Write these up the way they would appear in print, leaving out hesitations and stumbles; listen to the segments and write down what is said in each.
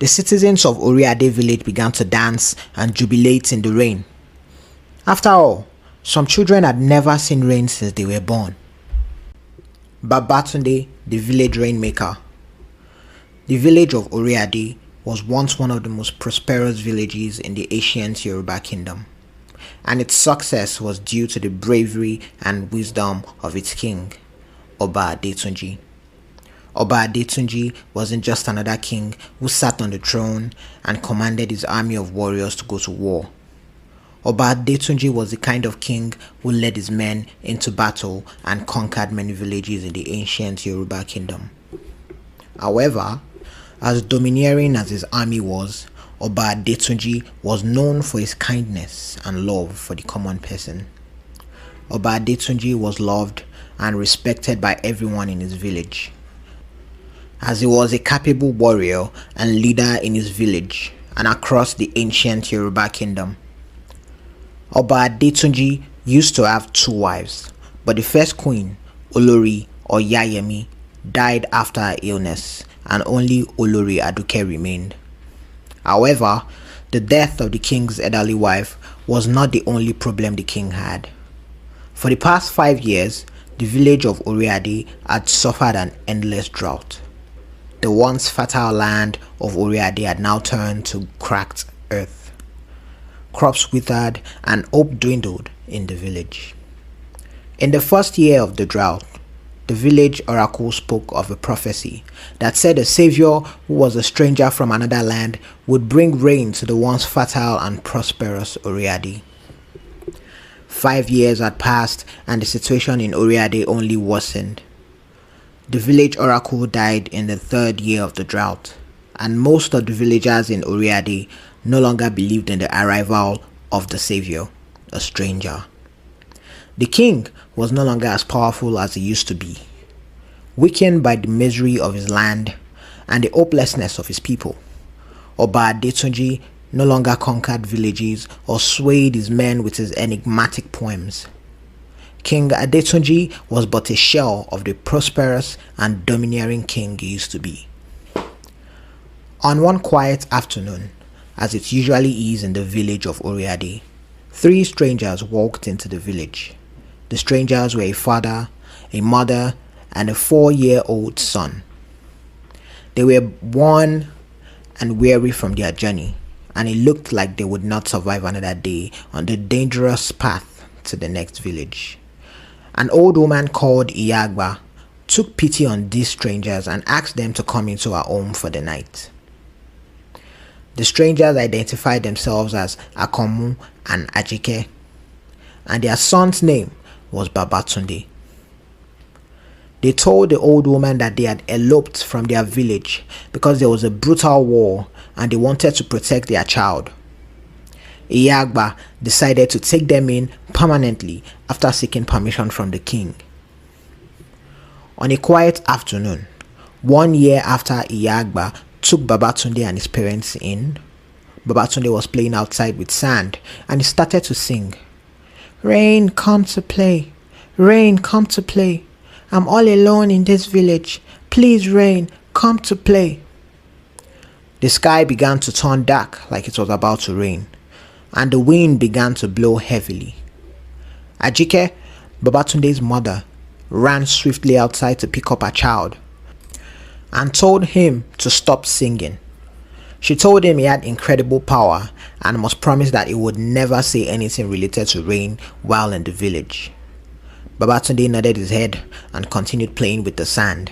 The citizens of Oriade village began to dance and jubilate in the rain. After all, some children had never seen rain since they were born. Babatunde, the village rainmaker. The village of Oriade was once one of the most prosperous villages in the ancient Yoruba kingdom, and its success was due to the bravery and wisdom of its king, Oba Adetunji. Oba Adetunji wasn't just another king who sat on the throne and commanded his army of warriors to go to war. Oba Adetunji was the kind of king who led his men into battle and conquered many villages in the ancient Yoruba kingdom. However, as domineering as his army was, Oba Adetunji was known for his kindness and love for the common person. Oba Adetunji was loved and respected by everyone in his village, as he was a capable warrior and leader in his village and across the ancient Yoruba kingdom. Oba Adetunji used to have 2 wives, but the first queen, Olori or Yayemi, died after her illness, and only Olori Aduke remained. However, the death of the king's elderly wife was not the only problem the king had. For the past 5 years, the village of Oriade had suffered an endless drought. The once fertile land of Oriade had now turned to cracked earth. Crops withered and hope dwindled in the village. In the first year of the drought, the village oracle spoke of a prophecy that said a savior who was a stranger from another land would bring rain to the once fertile and prosperous Oriade. 5 years had passed and the situation in Oriade only worsened. The village oracle died in the 3rd year of the drought, and most of the villagers in Oriade no longer believed in the arrival of the savior, a stranger. The king was no longer as powerful as he used to be. Weakened by the misery of his land and the hopelessness of his people, Oba Adetunji no longer conquered villages or swayed his men with his enigmatic poems. King Adetunji was but a shell of the prosperous and domineering king he used to be. On one quiet afternoon, as it usually is in the village of Oriade, 3 strangers walked into the village. The strangers were a father, a mother, and a 4-year-old son. They were worn and weary from their journey, and it looked like they would not survive another day on the dangerous path to the next village. An old woman called Iyagba took pity on these strangers and asked them to come into her home for the night. The strangers identified themselves as Akomu and Ajike, and their son's name was Babatunde. They told the old woman that they had eloped from their village because there was a brutal war and they wanted to protect their child. Iyagba decided to take them in permanently after seeking permission from the king. On a quiet afternoon, 1 year after Iyagba took Babatunde and his parents in, Babatunde was playing outside with sand and he started to sing, "Rain, come to play. Rain, come to play. I'm all alone in this village. Please, rain, come to play." The sky began to turn dark like it was about to rain, and the wind began to blow heavily. Ajike, Babatunde's mother, ran swiftly outside to pick up her child and told him to stop singing. She told him he had incredible power and must promise that he would never say anything related to rain while in the village. Babatunde nodded his head and continued playing with the sand.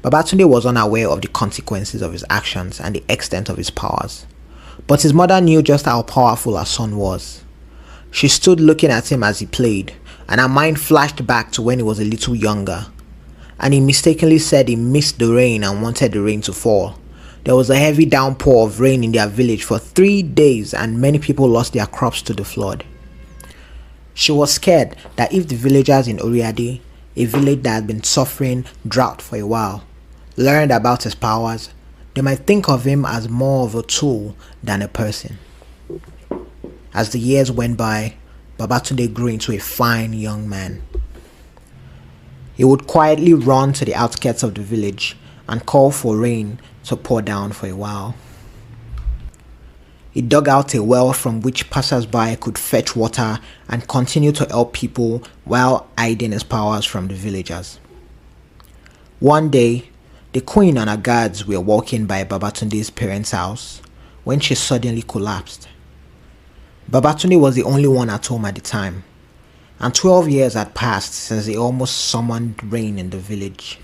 Babatunde was unaware of the consequences of his actions and the extent of his powers, but his mother knew just how powerful her son was. She stood looking at him as he played, and her mind flashed back to when he was a little younger, and he mistakenly said he missed the rain and wanted the rain to fall. There was a heavy downpour of rain in their village for 3 days and many people lost their crops to the flood. She was scared that if the villagers in Oriade, a village that had been suffering drought for a while, learned about his powers, they might think of him as more of a tool than a person. As the years went by, Babatunde grew into a fine young man. He would quietly run to the outskirts of the village and call for rain to pour down for a while. He dug out a well from which passers-by could fetch water and continue to help people while hiding his powers from the villagers. One day, the queen and her guards were walking by Babatunde's parents' house when she suddenly collapsed. Babatunde was the only one at home at the time, and 12 years had passed since he almost summoned rain in the village.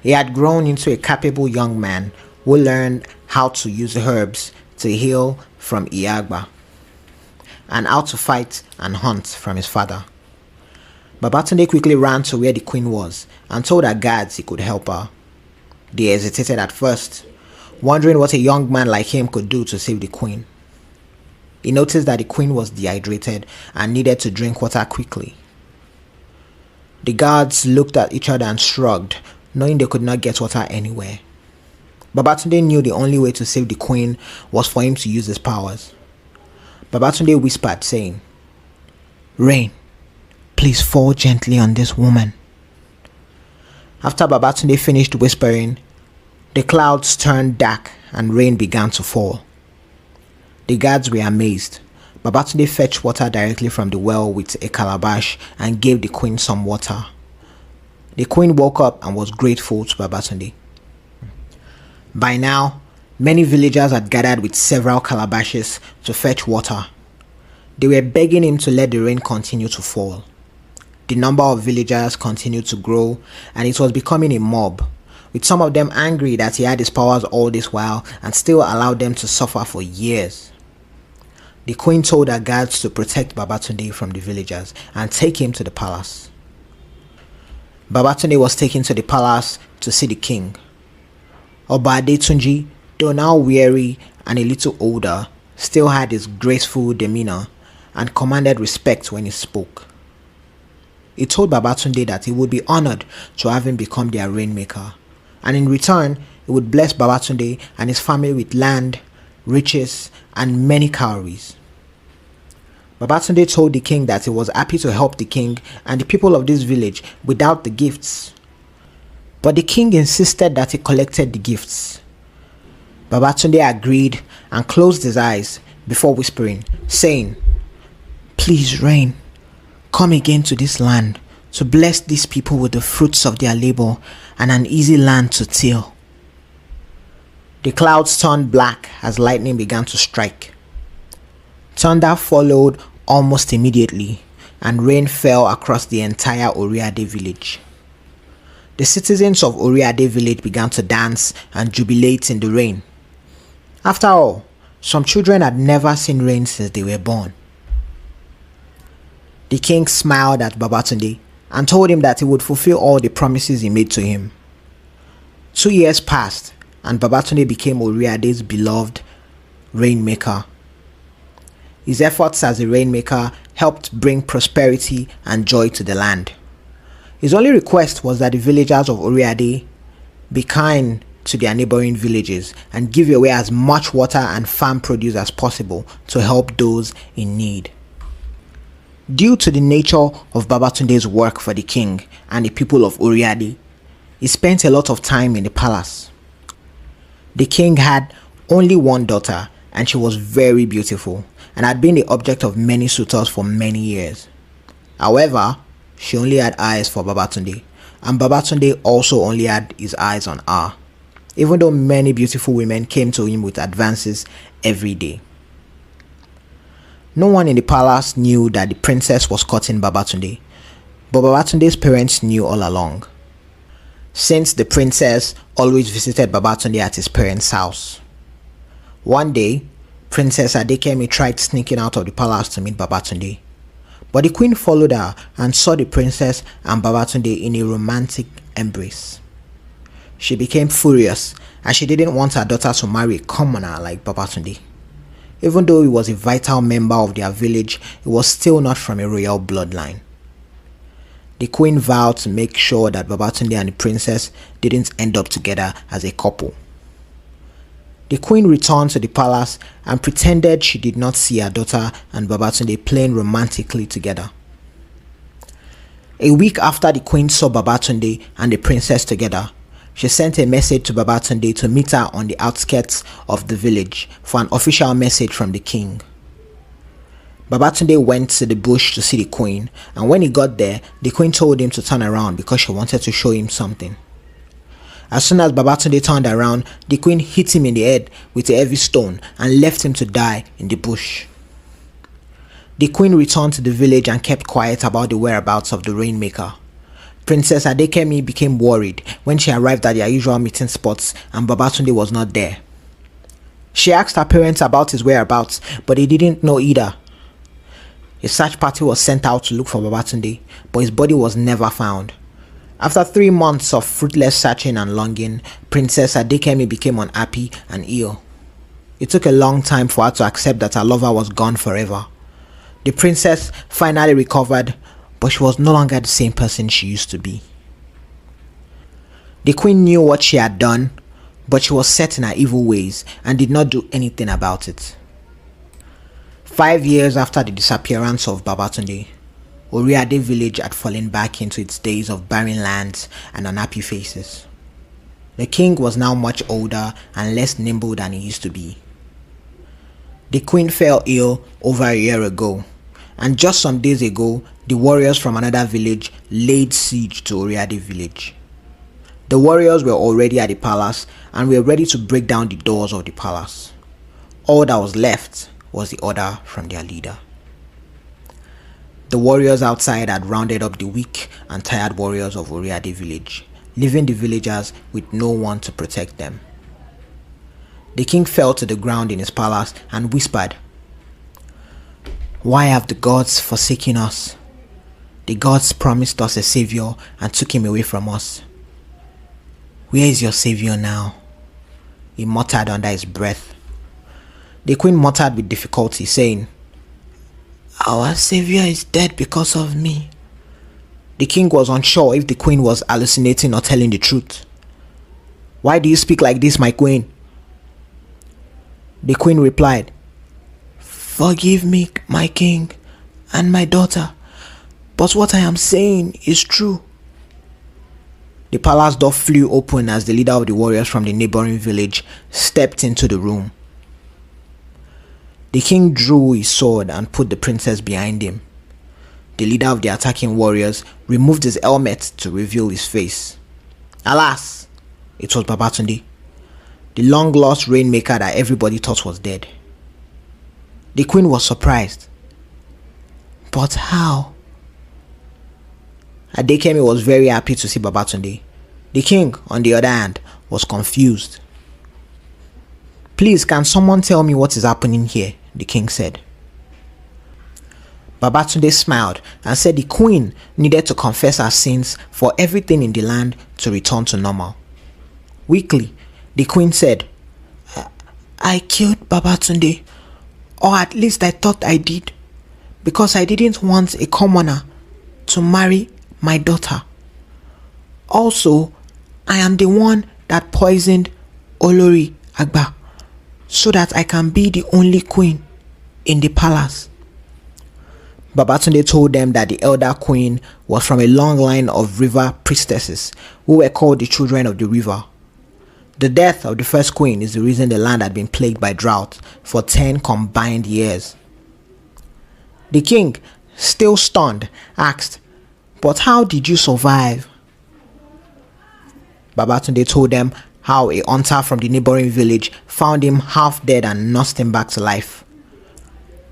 He had grown into a capable young man who learned how to use herbs to heal from Iagba and how to fight and hunt from his father. Babatunde quickly ran to where the queen was and told her guards he could help her. They hesitated at first, wondering what a young man like him could do to save the queen. He noticed that the queen was dehydrated and needed to drink water quickly. The guards looked at each other and shrugged, knowing they could not get water anywhere. Babatunde knew the only way to save the queen was for him to use his powers. Babatunde whispered, saying, "Rain, please fall gently on this woman." After Babatunde finished whispering, the clouds turned dark and rain began to fall. The guards were amazed. Babatunde fetched water directly from the well with a calabash and gave the queen some water. The queen woke up and was grateful to Babatunde. By now, many villagers had gathered with several calabashes to fetch water. They were begging him to let the rain continue to fall. The number of villagers continued to grow, and it was becoming a mob, with some of them angry that he had his powers all this while and still allowed them to suffer for years. The queen told her guards to protect Babatunde from the villagers and take him to the palace. Babatunde was taken to the palace to see the king. Babatunde, though now weary and a little older, still had his graceful demeanor and commanded respect when he spoke. He told Babatunde that he would be honored to have him become their rainmaker, and in return, he would bless Babatunde and his family with land, riches, and many cowries. Babatunde told the king that he was happy to help the king and the people of this village without the gifts. But the king insisted that he collected the gifts. Babatunde agreed and closed his eyes before whispering, saying, "Please, rain, come again to this land to bless these people with the fruits of their labor and an easy land to till." The clouds turned black as lightning began to strike. Thunder followed almost immediately, and rain fell across the entire Oriade village. The citizens of Oriade village began to dance and jubilate in the rain. After all, some children had never seen rain since they were born. The king smiled at Babatunde and told him that he would fulfill all the promises he made to him. 2 years passed, and Babatunde became Oriade's beloved rainmaker. His efforts as a rainmaker helped bring prosperity and joy to the land. His only request was that the villagers of Oriade be kind to their neighboring villages and give away as much water and farm produce as possible to help those in need. Due to the nature of Babatunde's work for the king and the people of Oriade, he spent a lot of time in the palace. The king had only one daughter, and she was very beautiful and had been the object of many suitors for many years. However, she only had eyes for Babatunde, and Babatunde also only had his eyes on her, even though many beautiful women came to him with advances every day. No one in the palace knew that the princess was courting Babatunde, but Babatunde's parents knew all along, since the princess always visited Babatunde at his parents' house. One day, Princess Adekemi tried sneaking out of the palace to meet Babatunde, but the queen followed her and saw the princess and Babatunde in a romantic embrace. She became furious as she didn't want her daughter to marry a commoner like Babatunde. Even though he was a vital member of their village, he was still not from a royal bloodline. The queen vowed to make sure that Babatunde and the princess didn't end up together as a couple. The queen returned to the palace and pretended she did not see her daughter and Babatunde playing romantically together. A week after the queen saw Babatunde and the princess together, she sent a message to Babatunde to meet her on the outskirts of the village for an official message from the king. Babatunde went to the bush to see the queen, and when he got there, the queen told him to turn around because she wanted to show him something. As soon as Babatunde turned around, the queen hit him in the head with a heavy stone and left him to die in the bush. The queen returned to the village and kept quiet about the whereabouts of the rainmaker. Princess Adekemi became worried when she arrived at their usual meeting spots and Babatunde was not there. She asked her parents about his whereabouts, but they didn't know either. A search party was sent out to look for Babatunde, but his body was never found. After 3 months of fruitless searching and longing, Princess Adekemi became unhappy and ill. It took a long time for her to accept that her lover was gone forever. The princess finally recovered, but she was no longer the same person she used to be. The queen knew what she had done, but she was set in her evil ways and did not do anything about it. 5 years after the disappearance of Babatunde, Oriade village had fallen back into its days of barren lands and unhappy faces. The king was now much older and less nimble than he used to be. The queen fell ill over a year ago, and just some days ago, the warriors from another village laid siege to Oriade village. The warriors were already at the palace and were ready to break down the doors of the palace. All that was left was the order from their leader. The warriors outside had rounded up the weak and tired warriors of Oriade village, leaving the villagers with no one to protect them. The king fell to the ground in his palace and whispered, "Why have the gods forsaken us? The gods promised us a savior and took him away from us. Where is your savior now?" He muttered under his breath. The queen muttered with difficulty, saying, "Our savior is dead because of me." The king was unsure if the queen was hallucinating or telling the truth. "Why do you speak like this, my queen?" The queen replied, "Forgive me, my king and my daughter, but what I am saying is true." The palace door flew open as the leader of the warriors from the neighboring village stepped into the room. The king drew his sword and put the princess behind him. The leader of the attacking warriors removed his helmet to reveal his face. Alas, it was Babatunde, the long-lost rainmaker that everybody thought was dead. The queen was surprised. But how? Adekemi was very happy to see Babatunde. The king, on the other hand, was confused. "Please, can someone tell me what is happening here?" the king said. Babatunde smiled and said the queen needed to confess her sins for everything in the land to return to normal. Weakly, the queen said, "I killed Babatunde, or at least I thought I did, because I didn't want a commoner to marry my daughter. Also, I am the one that poisoned Olori Agba, so that I can be the only queen in the palace." Babatunde told them that the elder queen was from a long line of river priestesses who were called the children of the river. The death of the first queen is the reason the land had been plagued by drought for 10 combined years. The king, still stunned, asked, "But how did you survive?" Babatunde told them how a hunter from the neighboring village found him half dead and nursed him back to life.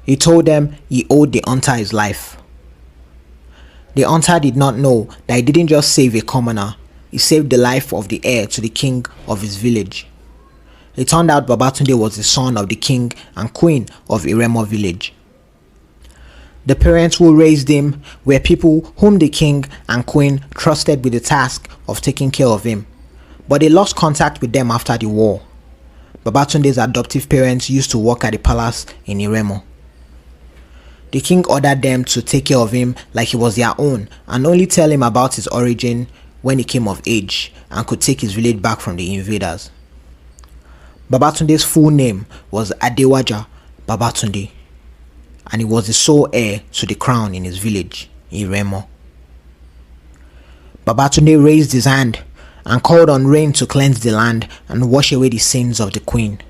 He told them he owed the hunter his life. The hunter did not know that he didn't just save a commoner, he saved the life of the heir to the king of his village. It turned out Babatunde was the son of the king and queen of Iremo village. The parents who raised him were people whom the king and queen trusted with the task of taking care of him, but they lost contact with them after the war. Babatunde's adoptive parents used to work at the palace in Iremo. The king ordered them to take care of him like he was their own and only tell him about his origin when he came of age and could take his village back from the invaders. Babatunde's full name was Adewaja Babatunde, and he was the sole heir to the crown in his village, Iremo. Babatunde raised his hand and called on rain to cleanse the land and wash away the sins of the queen.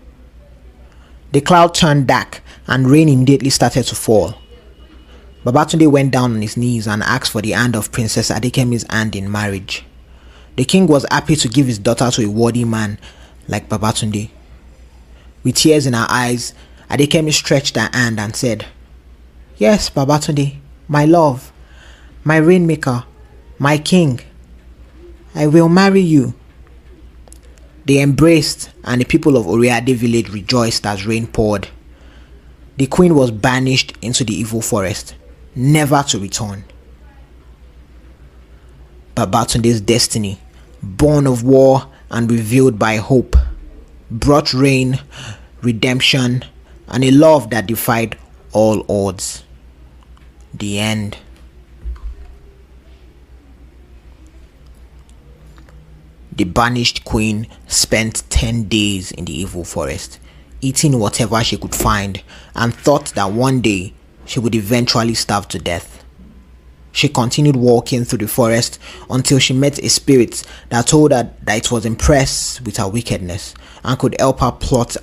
The cloud turned dark and rain immediately started to fall. Babatunde went down on his knees and asked for the hand of Princess Adekemi's hand in marriage. The king was happy to give his daughter to a worthy man like Babatunde. With tears in her eyes, Adekemi stretched her hand and said, "Yes, Babatunde, my love, my rainmaker, my king, I will marry you." They embraced, and the people of Oreade village rejoiced as rain poured. The queen was banished into the evil forest, never to return. Babatunde's destiny, born of war and revealed by hope, brought rain, redemption, and a love that defied all odds. The end. The banished queen spent 10 days in the evil forest, eating whatever she could find, and thought that one day she would eventually starve to death. She continued walking through the forest until she met a spirit that told her that it was impressed with her wickedness and could help her plot